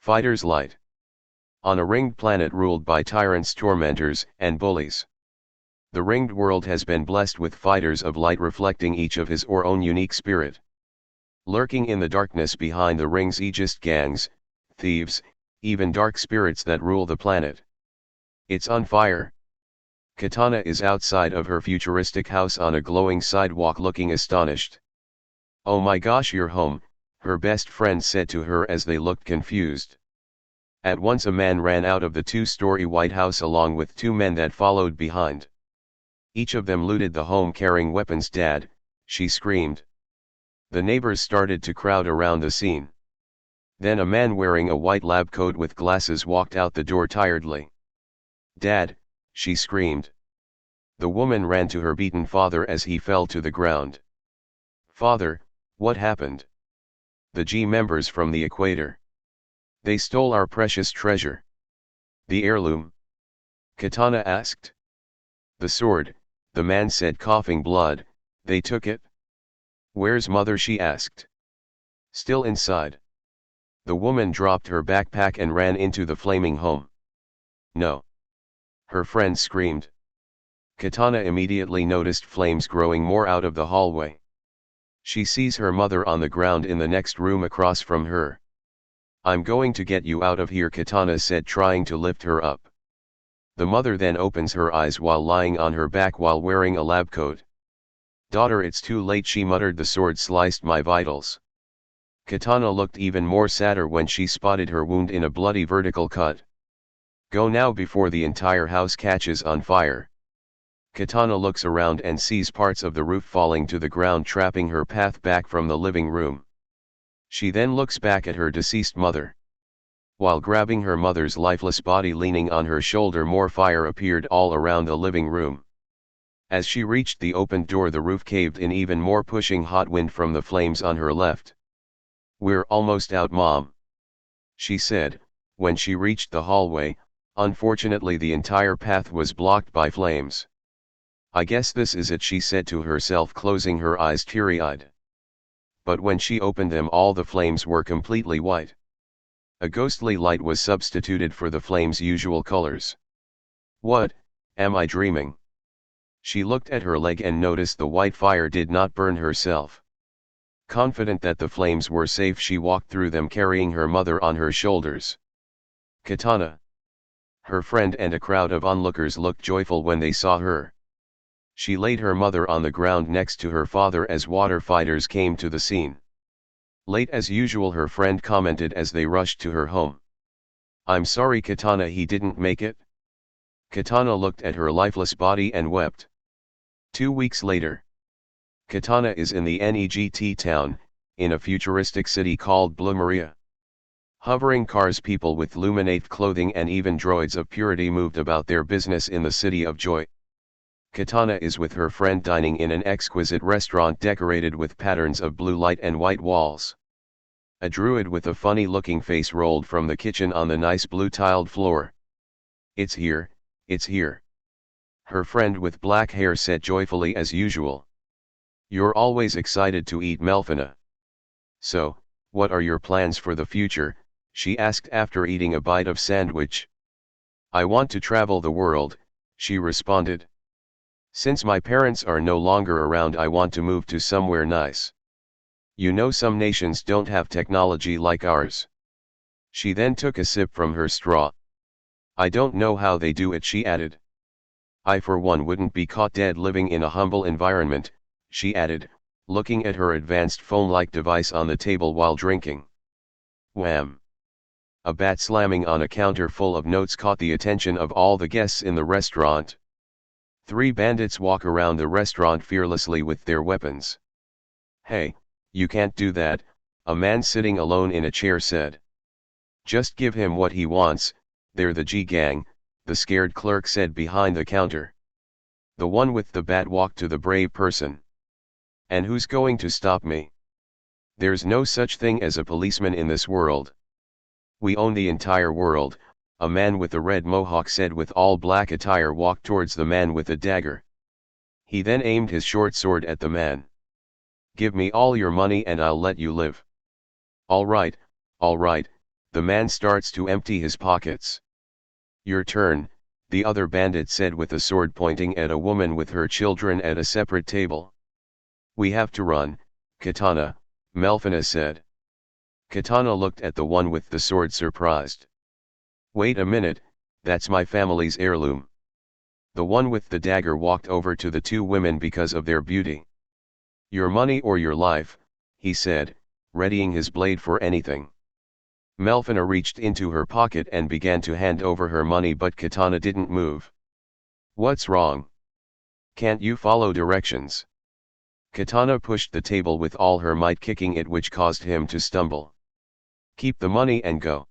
Fighters Light. On a ringed planet ruled by tyrants, tormentors, and bullies. The ringed world has been blessed with fighters of light reflecting each of his or own unique spirit. Lurking in the darkness behind the ring's aegis gangs, thieves, even dark spirits that rule the planet. It's on fire. Katana is outside of her futuristic house on a glowing sidewalk looking astonished. "Oh my gosh, you're home," her best friend said to her as they looked confused. At once a man ran out of the two-story White House along with two men that followed behind. Each of them looted the home carrying weapons. "Dad," she screamed. The neighbors started to crowd around the scene. Then a man wearing a white lab coat with glasses walked out the door tiredly. "Dad," she screamed. The woman ran to her beaten father as he fell to the ground. "Father, what happened?" "The G members from the equator. They stole our precious treasure." "The heirloom?" Katana asked. "The sword," the man said, coughing blood. "They took it." "Where's mother?" she asked. "Still inside." The woman dropped her backpack and ran into the flaming home. "No!" her friend screamed. Katana immediately noticed flames growing more out of the hallway. She sees her mother on the ground in the next room across from her. "I'm going to get you out of here," Katana said, trying to lift her up. The mother then opens her eyes while lying on her back while wearing a lab coat. "Daughter, it's too late," she muttered. "The sword sliced my vitals." Katana looked even more sadder when she spotted her wound in a bloody vertical cut. "Go now before the entire house catches on fire." Katana looks around and sees parts of the roof falling to the ground, trapping her path back from the living room. She then looks back at her deceased mother. While grabbing her mother's lifeless body leaning on her shoulder, more fire appeared all around the living room. As she reached the opened door, the roof caved in even more, pushing hot wind from the flames on her left. "We're almost out, Mom," she said, when she reached the hallway. Unfortunately, the entire path was blocked by flames. "I guess this is it," she said to herself, closing her eyes teary-eyed. But when she opened them, all the flames were completely white. A ghostly light was substituted for the flames' usual colors. "What, am I dreaming?" She looked at her leg and noticed the white fire did not burn herself. Confident that the flames were safe, she walked through them carrying her mother on her shoulders. Katana, her friend, and a crowd of onlookers looked joyful when they saw her. She laid her mother on the ground next to her father as water fighters came to the scene. "Late as usual," her friend commented as they rushed to her home. "I'm sorry, Katana, he didn't make it." Katana looked at her lifeless body and wept. 2 weeks later. Katana is in the Negt town, in a futuristic city called Bloomeria. Hovering cars, people with luminate clothing, and even droids of purity moved about their business in the city of joy. Katana is with her friend dining in an exquisite restaurant decorated with patterns of blue light and white walls. A druid with a funny-looking face rolled from the kitchen on the nice blue-tiled floor. "It's here, it's here," her friend with black hair said joyfully as usual. "You're always excited to eat, Melfina. So, what are your plans for the future?" she asked after eating a bite of sandwich. "I want to travel the world," she responded. "Since my parents are no longer around, I want to move to somewhere nice. You know, some nations don't have technology like ours." She then took a sip from her straw. "I don't know how they do it," she added. "I for one wouldn't be caught dead living in a humble environment," she added, looking at her advanced phone-like device on the table while drinking. Wham! A bat slamming on a counter full of notes caught the attention of all the guests in the restaurant. 3 bandits walk around the restaurant fearlessly with their weapons. "Hey, you can't do that," a man sitting alone in a chair said. "Just give him what he wants, they're the G gang," the scared clerk said behind the counter. The one with the bat walked to the brave person. "And who's going to stop me? There's no such thing as a policeman in this world. We own the entire world," a man with a red mohawk said with all black attire walked towards the man with a dagger. He then aimed his short sword at the man. "Give me all your money and I'll let you live." All right, The man starts to empty his pockets. Your turn, the other bandit said with a sword pointing at a woman with her children at a separate table. We have to run, Katana, Melfina said. Katana looked at the one with the sword surprised. Wait a minute, that's my family's heirloom. The one with the dagger walked over to the two women because of their beauty. Your money or your life, he said, readying his blade for anything. Melfina reached into her pocket and began to hand over her money, but Katana didn't move. What's wrong? Can't you follow directions? Katana pushed the table with all her might, kicking it, which caused him to stumble. Keep the money and go,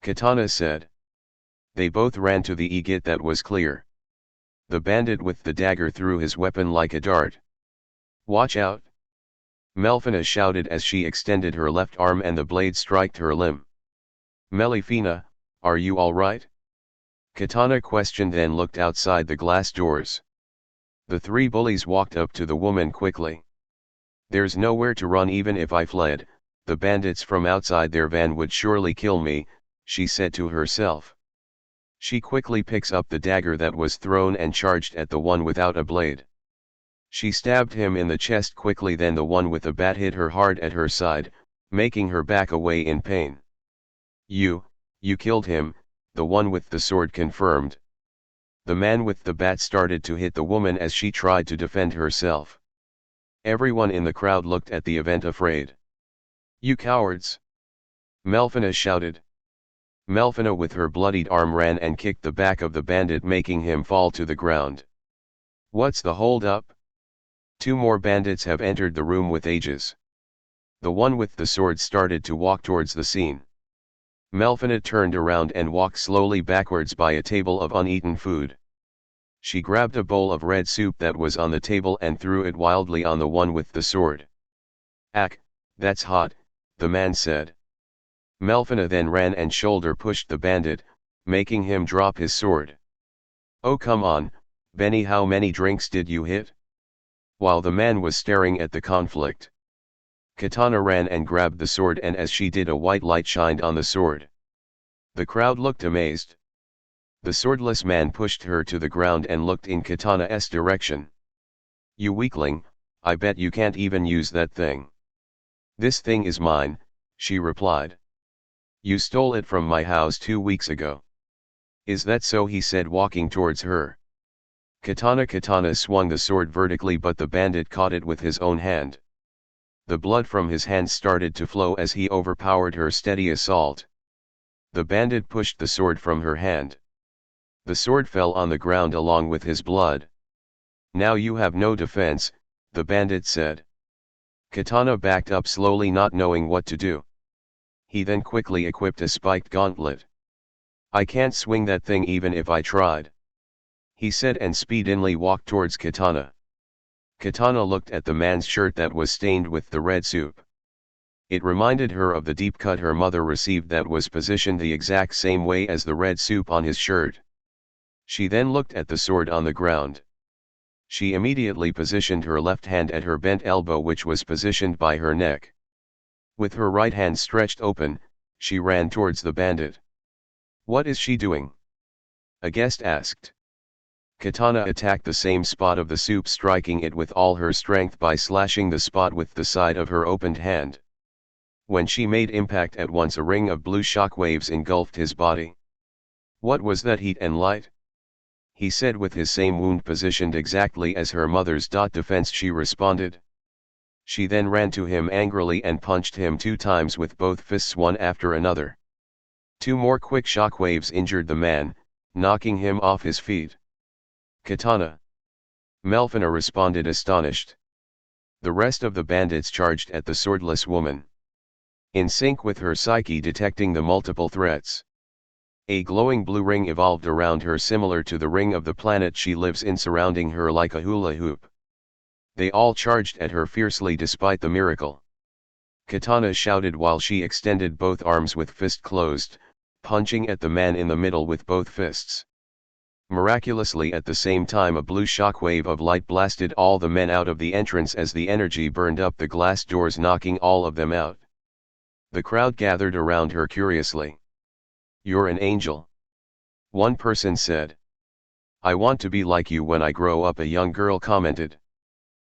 Katana said. They both ran to the egate that was clear. The bandit with the dagger threw his weapon like a dart. Watch out! Melfina shouted as she extended her left arm and the blade struck her limb. Melfina, are you all right? Katana questioned, then looked outside the glass doors. The three bullies walked up to the woman quickly. There's nowhere to run. Even if I fled, the bandits from outside their van would surely kill me, she said to herself. She quickly picks up the dagger that was thrown and charged at the one without a blade. She stabbed him in the chest quickly, then the one with the bat hit her hard at her side, making her back away in pain. You killed him, the one with the sword confirmed. The man with the bat started to hit the woman as she tried to defend herself. Everyone in the crowd looked at the event afraid. You cowards! Melfina shouted. Melfina with her bloodied arm ran and kicked the back of the bandit, making him fall to the ground. What's the hold up? Two more bandits have entered the room with ages. The one with the sword started to walk towards the scene. Melfina turned around and walked slowly backwards by a table of uneaten food. She grabbed a bowl of red soup that was on the table and threw it wildly on the one with the sword. Ack, that's hot, the man said. Melfina then ran and shoulder pushed the bandit, making him drop his sword. Oh come on, Benny, how many drinks did you hit? While the man was staring at the conflict, Katana ran and grabbed the sword, and as she did, a white light shined on the sword. The crowd looked amazed. The swordless man pushed her to the ground and looked in Katana's direction. You weakling, I bet you can't even use that thing. This thing is mine, she replied. You stole it from my house 2 weeks ago. Is that so? He said, walking towards her. Katana swung the sword vertically, but the bandit caught it with his own hand. The blood from his hands started to flow as he overpowered her steady assault. The bandit pushed the sword from her hand. The sword fell on the ground along with his blood. Now you have no defense, the bandit said. Katana backed up slowly, not knowing what to do. He then quickly equipped a spiked gauntlet. I can't swing that thing even if I tried, he said, and speedily walked towards Katana. Katana looked at the man's shirt that was stained with the red soup. It reminded her of the deep cut her mother received that was positioned the exact same way as the red soup on his shirt. She then looked at the sword on the ground. She immediately positioned her left hand at her bent elbow, which was positioned by her neck. With her right hand stretched open, she ran towards the bandit. What is she doing? A guest asked. Katana attacked the same spot of the soup, striking it with all her strength by slashing the spot with the side of her opened hand. When she made impact, at once a ring of blue shock waves engulfed his body. What was that heat and light? He said, with his same wound positioned exactly as her mother's. Defense, she responded. She then ran to him angrily and punched him 2 times with both fists, one after another. 2 more quick shock waves injured the man, knocking him off his feet. Katana. Melfina responded, astonished. The rest of the bandits charged at the swordless woman. In sync with her psyche, detecting the multiple threats, a glowing blue ring evolved around her, similar to the ring of the planet she lives in, surrounding her like a hula hoop. They all charged at her fiercely despite the miracle. Katana shouted while she extended both arms with fist closed, punching at the man in the middle with both fists. Miraculously, at the same time, a blue shockwave of light blasted all the men out of the entrance as the energy burned up the glass doors, knocking all of them out. The crowd gathered around her curiously. "You're an angel," one person said. "I want to be like you when I grow up," a young girl commented.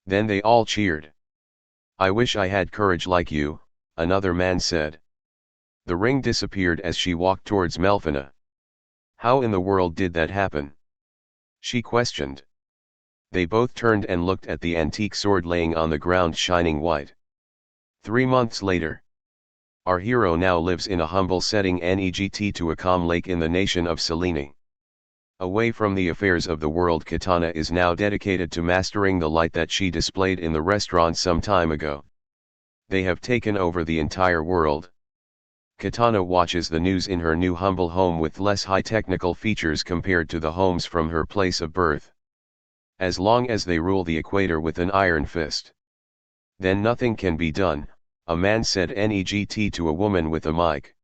Then they all cheered. "I wish I had courage like you," another man said. The ring disappeared as she walked towards Melfina. "How in the world did that happen?" she questioned. They both turned and looked at the antique sword laying on the ground, shining white. 3 months later. Our hero now lives in a humble setting next to a calm lake in the nation of Selene. Away from the affairs of the world, Kitana is now dedicated to mastering the light that she displayed in the restaurant some time ago. They have taken over the entire world. Kitana watches the news in her new humble home with less high technical features compared to the homes from her place of birth. As long as they rule the equator with an iron fist, then nothing can be done, a man said next to a woman with a mic.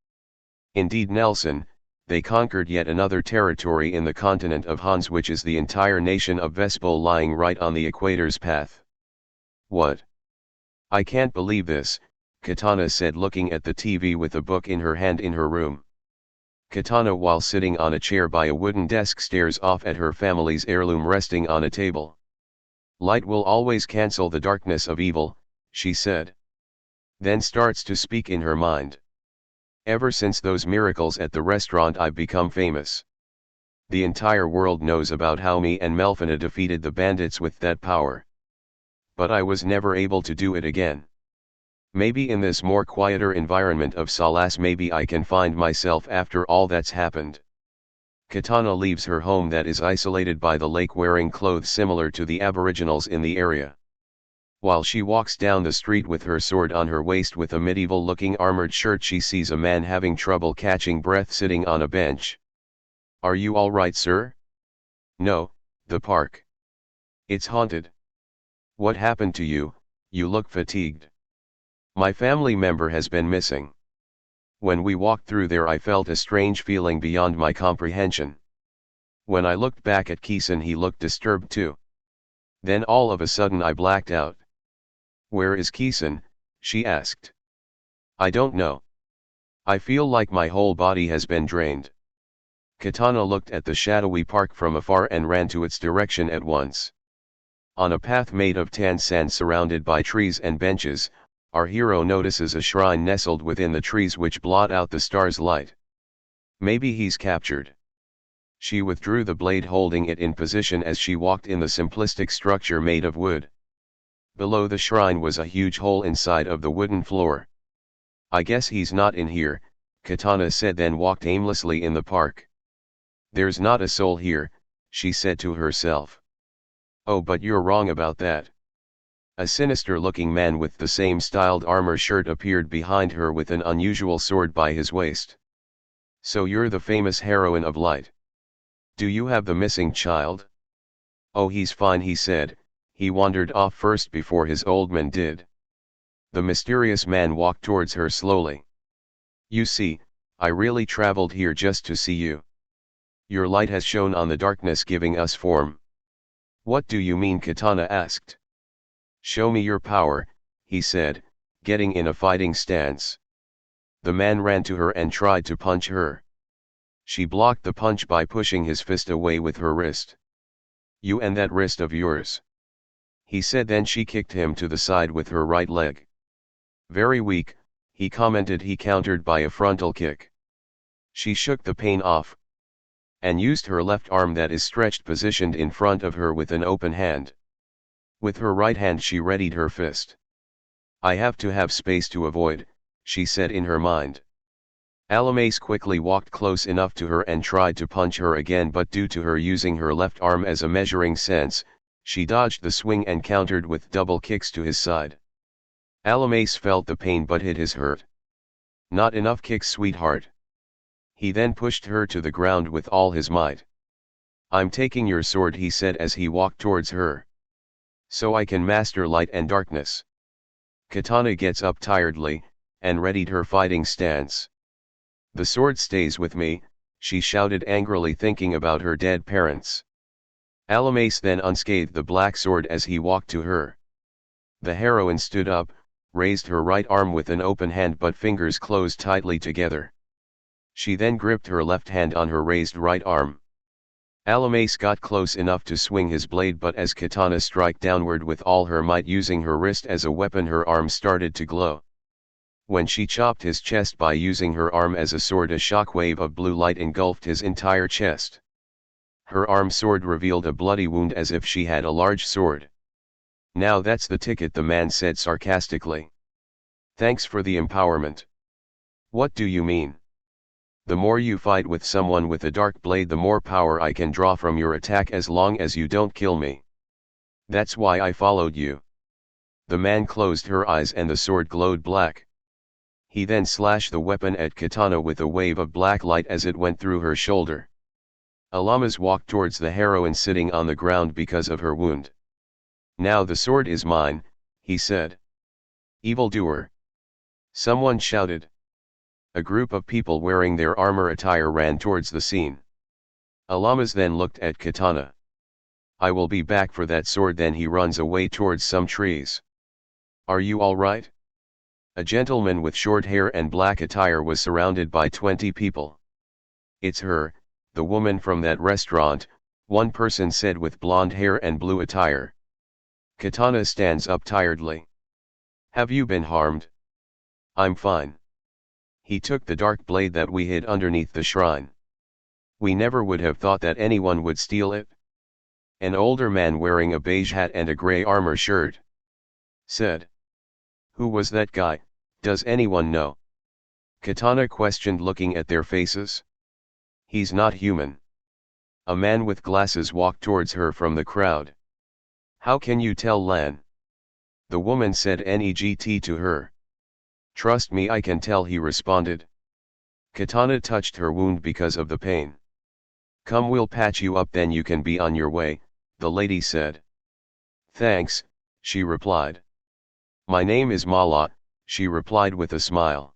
Indeed, Nelson, they conquered yet another territory in the continent of Hans, which is the entire nation of Vespol, lying right on the equator's path. What? I can't believe this, Kitana said, looking at the TV with a book in her hand in her room. Kitana, while sitting on a chair by a wooden desk, stares off at her family's heirloom resting on a table. "Light will always cancel the darkness of evil," she said. Then starts to speak in her mind. "Ever since those miracles at the restaurant, I've become famous. The entire world knows about how me and Melfina defeated the bandits with that power. But I was never able to do it again. Maybe in this more quieter environment of Salas, maybe I can find myself after all that's happened." Kitana leaves her home that is isolated by the lake, wearing clothes similar to the aboriginals in the area. While she walks down the street with her sword on her waist with a medieval-looking armored shirt, she sees a man having trouble catching breath sitting on a bench. "Are you all right, sir?" "No, the park. It's haunted." "What happened to you? You look fatigued." "My family member has been missing. When we walked through there, I felt a strange feeling beyond my comprehension. When I looked back at Keeson, he looked disturbed too. Then all of a sudden I blacked out." "Where is Keeson?" she asked. "I don't know. I feel like my whole body has been drained." Kitana looked at the shadowy park from afar and ran to its direction at once. On a path made of tan sand surrounded by trees and benches, our hero notices a shrine nestled within the trees which blot out the star's light. Maybe he's captured. She withdrew the blade, holding it in position as she walked in the simplistic structure made of wood. Below the shrine was a huge hole inside of the wooden floor. "I guess he's not in here," Kitana said, then walked aimlessly in the park. "There's not a soul here," she said to herself. "Oh, but you're wrong about that." A sinister-looking man with the same styled armor shirt appeared behind her with an unusual sword by his waist. "So you're the famous heroine of light. Do you have the missing child?" "Oh, he's fine," he said. "He wandered off first before his old man did." The mysterious man walked towards her slowly. "You see, I really traveled here just to see you. Your light has shone on the darkness, giving us form." "What do you mean?" Kitana asked. "Show me your power," he said, getting in a fighting stance. The man ran to her and tried to punch her. She blocked the punch by pushing his fist away with her wrist. "You and that wrist of yours," he said. Then she kicked him to the side with her right leg. "Very weak," he commented. He countered by a frontal kick. She shook the pain off and used her left arm that is stretched, positioned in front of her with an open hand. With her right hand she readied her fist. "I have to have space to avoid," she said in her mind. Alamace quickly walked close enough to her and tried to punch her again, but due to her using her left arm as a measuring sense, she dodged the swing and countered with double kicks to his side. Alamace felt the pain but hid his hurt. "Not enough kicks, sweetheart." He then pushed her to the ground with all his might. "I'm taking your sword," he said as he walked towards her. "So I can master light and darkness." Kitana gets up tiredly, and readied her fighting stance. "The sword stays with me," she shouted angrily, thinking about her dead parents. Alamace then unscathed the black sword as he walked to her. The heroine stood up, raised her right arm with an open hand but fingers closed tightly together. She then gripped her left hand on her raised right arm. Alamace got close enough to swing his blade, but as Kitana struck downward with all her might using her wrist as a weapon, her arm started to glow. When she chopped his chest by using her arm as a sword, a shockwave of blue light engulfed his entire chest. Her arm sword revealed a bloody wound as if she had a large sword. "Now that's the ticket," the man said sarcastically. "Thanks for the empowerment." "What do you mean?" "The more you fight with someone with a dark blade, the more power I can draw from your attack as long as you don't kill me. That's why I followed you." The man closed her eyes and the sword glowed black. He then slashed the weapon at Kitana with a wave of black light as it went through her shoulder. Alamace walked towards the heroine sitting on the ground because of her wound. "Now the sword is mine," he said. "Evildoer!" someone shouted. A group of people wearing their armor attire ran towards the scene. Alamace then looked at Kitana. "I will be back for that sword." Then he runs away towards some trees. "Are you all right?" A gentleman with short hair and black attire was surrounded by 20 people. "It's her, the woman from that restaurant," one person said with blonde hair and blue attire. Kitana stands up tiredly. "Have you been harmed?" "I'm fine. He took the dark blade that we hid underneath the shrine. We never would have thought that anyone would steal it." An older man wearing a beige hat and a gray armor shirt said. "Who was that guy, does anyone know?" Kitana questioned, looking at their faces. "He's not human." A man with glasses walked towards her from the crowd. "How can you tell, Lan?" The woman said "Negt" to her. "Trust me, I can tell," he responded. Kitana touched her wound because of the pain. "Come, we'll patch you up, then you can be on your way," the lady said. "Thanks," she replied. "My name is Mala," she replied with a smile.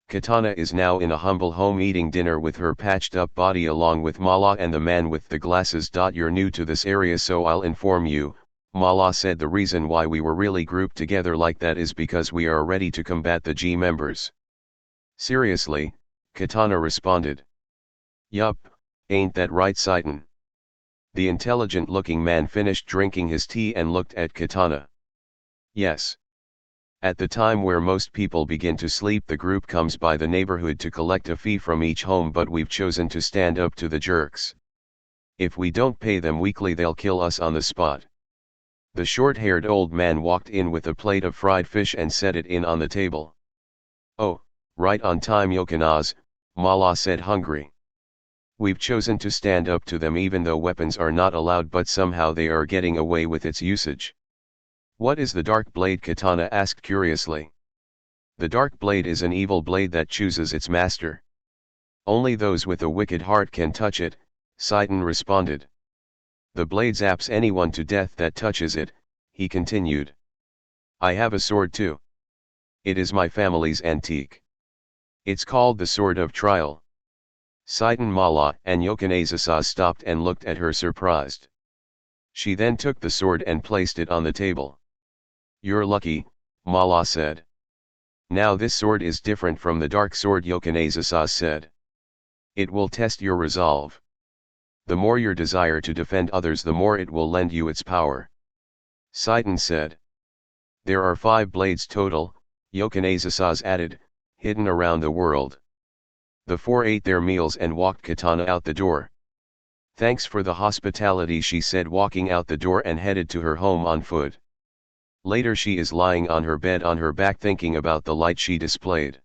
Kitana is now in a humble home eating dinner with her patched up body along with Mala and the man with the glasses. "You're new to this area, so I'll inform you," Mala said. "The reason why we were really grouped together like that is because we are ready to combat the G members." "Seriously?" Kitana responded. "Yup, ain't that right, Saitan?" The intelligent-looking man finished drinking his tea and looked at Kitana. "Yes. At the time where most people begin to sleep, the group comes by the neighborhood to collect a fee from each home, but we've chosen to stand up to the jerks. If we don't pay them weekly, they'll kill us on the spot." The short-haired old man walked in with a plate of fried fish and set it in on the table. "Oh, right on time, Yokanaz," Mala said, hungry. "We've chosen to stand up to them even though weapons are not allowed, but somehow they are getting away with its usage." "What is the dark blade?" Kitana asked curiously. "The dark blade is an evil blade that chooses its master. Only those with a wicked heart can touch it," Saitan responded. "The blade zaps anyone to death that touches it," he continued. "I have a sword too. It is my family's antique. It's called the Sword of Trial." Saitan, Mala and Yokanazasa stopped and looked at her surprised. She then took the sword and placed it on the table. "You're lucky," Mala said. "Now this sword is different from the dark sword," Yokanazasa said. "It will test your resolve. The more your desire to defend others, the more it will lend you its power." Saitan said. "There are 5 blades total," Yokanazasa added, "hidden around the world." The 4 ate their meals and walked Kitana out the door. "Thanks for the hospitality," she said, walking out the door and headed to her home on foot. Later she is lying on her bed on her back thinking about the light she displayed.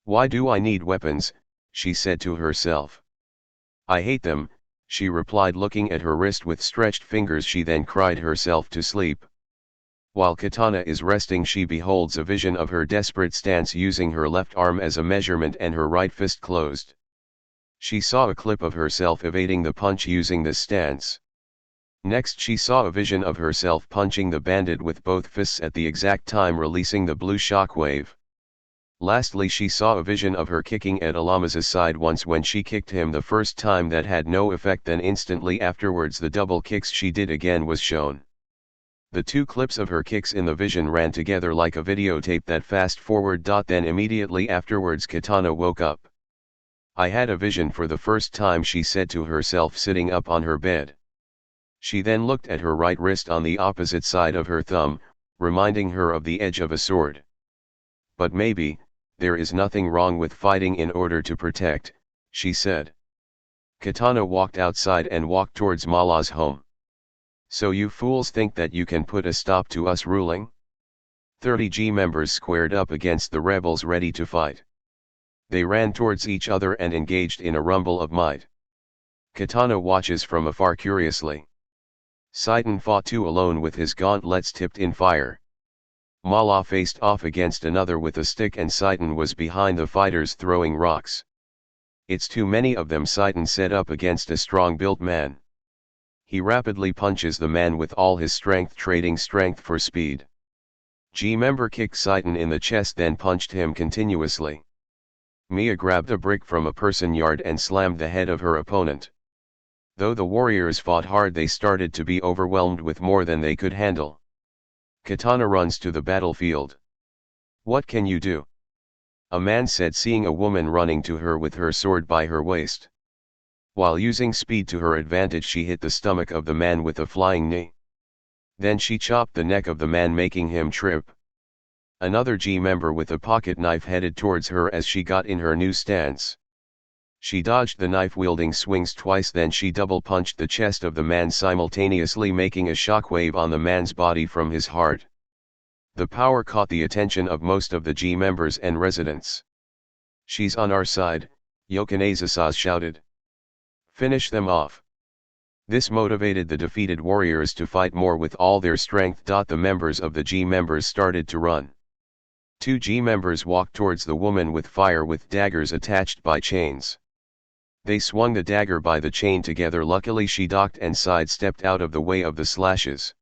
"Why do I need weapons?" she said to herself. "I hate them," she replied, looking at her wrist with stretched fingers. She then cried herself to sleep. While Kitana is resting, she beholds a vision of her desperate stance using her left arm as a measurement and her right fist closed. She saw a clip of herself evading the punch using this stance. Next she saw a vision of herself punching the bandit with both fists at the exact time, releasing the blue shockwave. Lastly she saw a vision of her kicking at Alamace's side once when she kicked him the first time. That had no effect, then instantly afterwards the double kicks she did again was shown. The two clips of her kicks in the vision ran together like a videotape that fast forward. Then immediately afterwards Kitana woke up. I had a vision for the first time, she said to herself sitting up on her bed. She then looked at her right wrist on the opposite side of her thumb, reminding her of the edge of a sword. But maybe, there is nothing wrong with fighting in order to protect, she said. Kitana walked outside and walked towards Mala's home. So you fools think that you can put a stop to us ruling? 30 G members squared up against the rebels ready to fight. They ran towards each other and engaged in a rumble of might. Kitana watches from afar curiously. Saitan fought two alone with his gauntlets tipped in fire. Mala faced off against another with a stick and Saitan was behind the fighters throwing rocks. It's too many of them, Saitan said, up against a strong-built man. He rapidly punches the man with all his strength, trading strength for speed. G-member kicked Saitan in the chest, then punched him continuously. Mia grabbed a brick from a person yard and slammed the head of her opponent. Though the warriors fought hard, they started to be overwhelmed with more than they could handle. Kitana runs to the battlefield. What can you do? A man said, seeing a woman running to her with her sword by her waist. While using speed to her advantage, she hit the stomach of the man with a flying knee. Then she chopped the neck of the man, making him trip. Another G-member with a pocket knife headed towards her as she got in her new stance. She dodged the knife-wielding swings twice, then she double-punched the chest of the man simultaneously, making a shockwave on the man's body from his heart. The power caught the attention of most of the G-members and residents. She's on our side, Yokonezasa's shouted. Finish them off. This motivated the defeated warriors to fight more with all their strength. The members of the G-members started to run. Two G-members walked towards the woman with fire with daggers attached by chains. They swung the dagger by the chain together. Luckily she ducked and sidestepped out of the way of the slashes.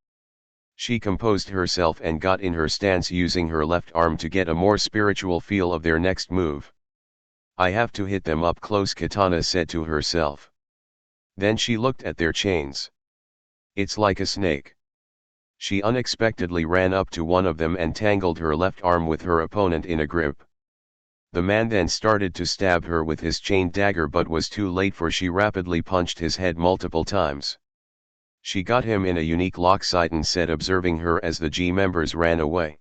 She composed herself and got in her stance, using her left arm to get a more spiritual feel of their next move. I have to hit them up close, Kitana said to herself. Then she looked at their chains. It's like a snake. She unexpectedly ran up to one of them and tangled her left arm with her opponent in a grip. The man then started to stab her with his chain dagger, but was too late, for she rapidly punched his head multiple times. She got him in a unique lock, Saitan said, observing her as the G-members ran away.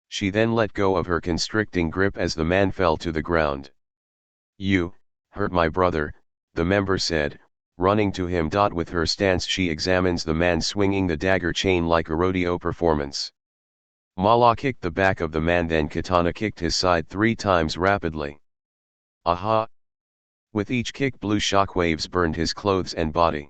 She then let go of her constricting grip as the man fell to the ground. You hurt my brother, the member said, running to him. With her stance she examines the man swinging the dagger chain like a rodeo performance. Mala kicked the back of the man, then Kitana kicked his side 3 times rapidly. Aha! With each kick blue shockwaves burned his clothes and body.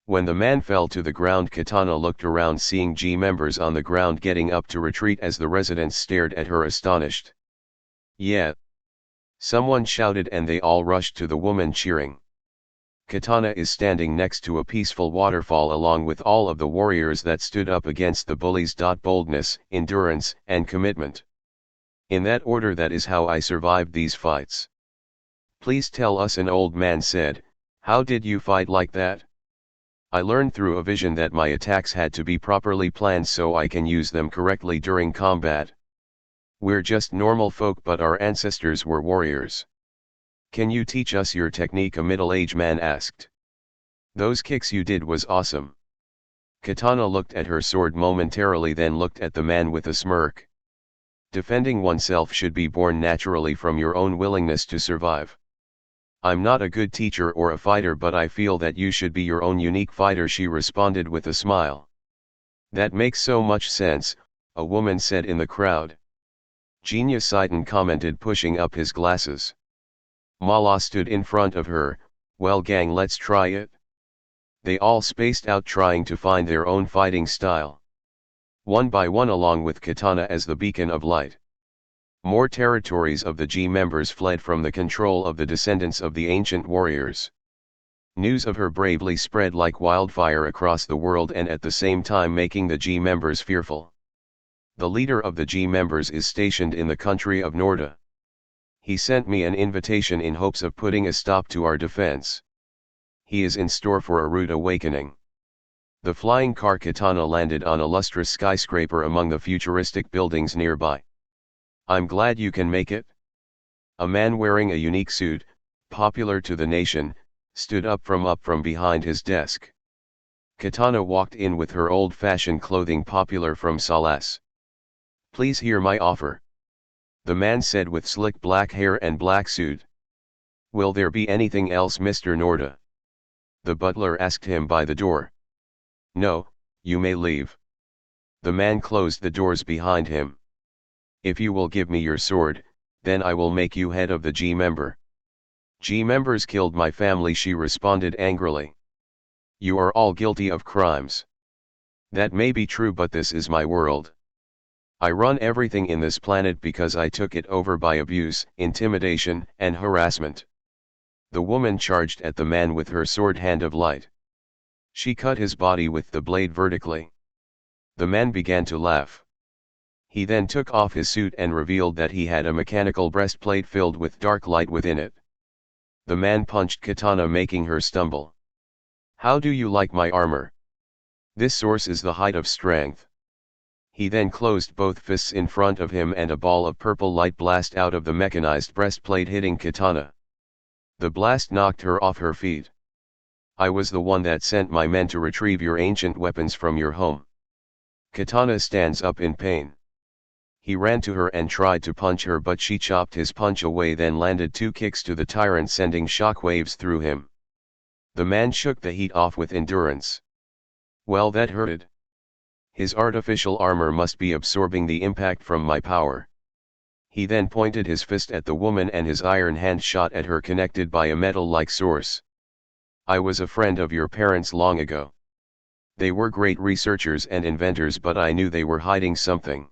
When the man fell to the ground, Kitana looked around, seeing G-members on the ground getting up to retreat as the residents stared at her astonished. Yeah! Someone shouted and they all rushed to the woman cheering. Kitana is standing next to a peaceful waterfall along with all of the warriors that stood up against the bullies. Boldness, endurance, and commitment. In that order, that is how I survived these fights. Please tell us, an old man said, how did you fight like that? I learned through a vision that my attacks had to be properly planned so I can use them correctly during combat. We're just normal folk, but our ancestors were warriors. Can you teach us your technique? A middle-aged man asked. Those kicks you did was awesome. Kitana looked at her sword momentarily, then looked at the man with a smirk. Defending oneself should be born naturally from your own willingness to survive. I'm not a good teacher or a fighter, but I feel that you should be your own unique fighter, she responded with a smile. That makes so much sense, a woman said in the crowd. Genius, Saitan commented, pushing up his glasses. Mala stood in front of her. Well gang, let's try it. They all spaced out, trying to find their own fighting style. One by one, along with Kitana as the beacon of light. More territories of the G-members fled from the control of the descendants of the ancient warriors. News of her bravely spread like wildfire across the world, and at the same time making the G-members fearful. The leader of the G-members is stationed in the country of Norda. He sent me an invitation in hopes of putting a stop to our defense. He is in store for a rude awakening. The flying car Katana landed on a lustrous skyscraper among the futuristic buildings nearby. I'm glad you can make it. A man wearing a unique suit, popular to the nation, stood up from behind his desk. Katana walked in with her old-fashioned clothing popular from Salas. Please hear my offer. The man said with slick black hair and black suit. Will there be anything else, Mr. Norda? The butler asked him by the door. No, you may leave. The man closed the doors behind him. If you will give me your sword, then I will make you head of the G member. G members killed my family, she responded angrily. You are all guilty of crimes. That may be true, but this is my world. I run everything in this planet because I took it over by abuse, intimidation, and harassment. The woman charged at the man with her sword hand of light. She cut his body with the blade vertically. The man began to laugh. He then took off his suit and revealed that he had a mechanical breastplate filled with dark light within it. The man punched Katana, making her stumble. How do you like my armor? This source is the height of strength. He then closed both fists in front of him and a ball of purple light blast out of the mechanized breastplate, hitting Katana. The blast knocked her off her feet. I was the one that sent my men to retrieve your ancient weapons from your home. Katana stands up in pain. He ran to her and tried to punch her, but she chopped his punch away, then landed 2 kicks to the tyrant, sending shockwaves through him. The man shook the heat off with endurance. Well, that hurted. His artificial armor must be absorbing the impact from my power. He then pointed his fist at the woman and his iron hand shot at her, connected by a metal-like source. I was a friend of your parents long ago. They were great researchers and inventors, but I knew they were hiding something.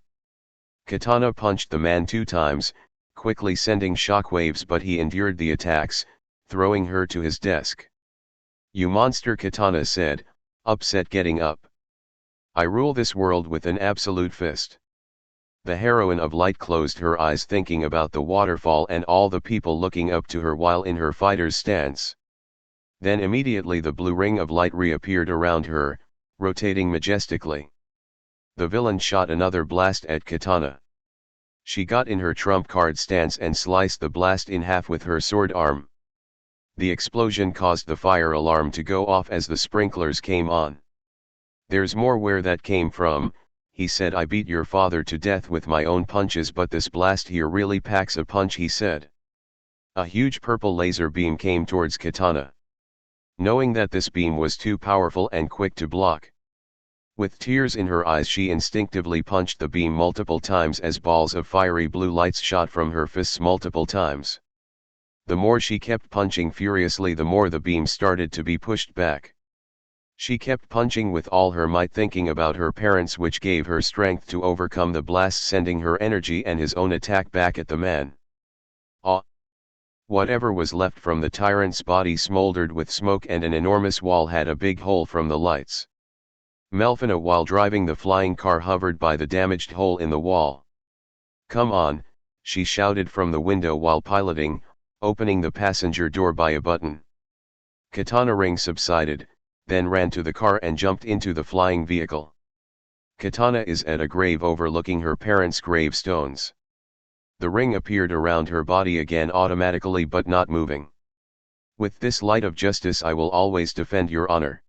Katana punched the man 2 times, quickly sending shockwaves, but he endured the attacks, throwing her to his desk. You monster, Katana said, upset, getting up. I rule this world with an absolute fist. The heroine of light closed her eyes, thinking about the waterfall and all the people looking up to her while in her fighter's stance. Then immediately the blue ring of light reappeared around her, rotating majestically. The villain shot another blast at Katana. She got in her trump card stance and sliced the blast in half with her sword arm. The explosion caused the fire alarm to go off as the sprinklers came on. There's more where that came from, he said. I beat your father to death with my own punches, but this blast here really packs a punch, he said. A huge purple laser beam came towards Katana. Knowing that this beam was too powerful and quick to block, with tears in her eyes, she instinctively punched the beam multiple times as balls of fiery blue lights shot from her fists multiple times. The more she kept punching furiously, the more the beam started to be pushed back. She kept punching with all her might, thinking about her parents, which gave her strength to overcome the blast, sending her energy and his own attack back at the man. Whatever was left from the tyrant's body smoldered with smoke, and an enormous wall had a big hole from the lights. Melfina, while driving the flying car, hovered by the damaged hole in the wall. Come on, she shouted from the window while piloting, opening the passenger door by a button. Katana ring subsided, then ran to the car and jumped into the flying vehicle. Katana is at a grave overlooking her parents' gravestones. The ring appeared around her body again automatically, but not moving. With this light of justice I will always defend your honor.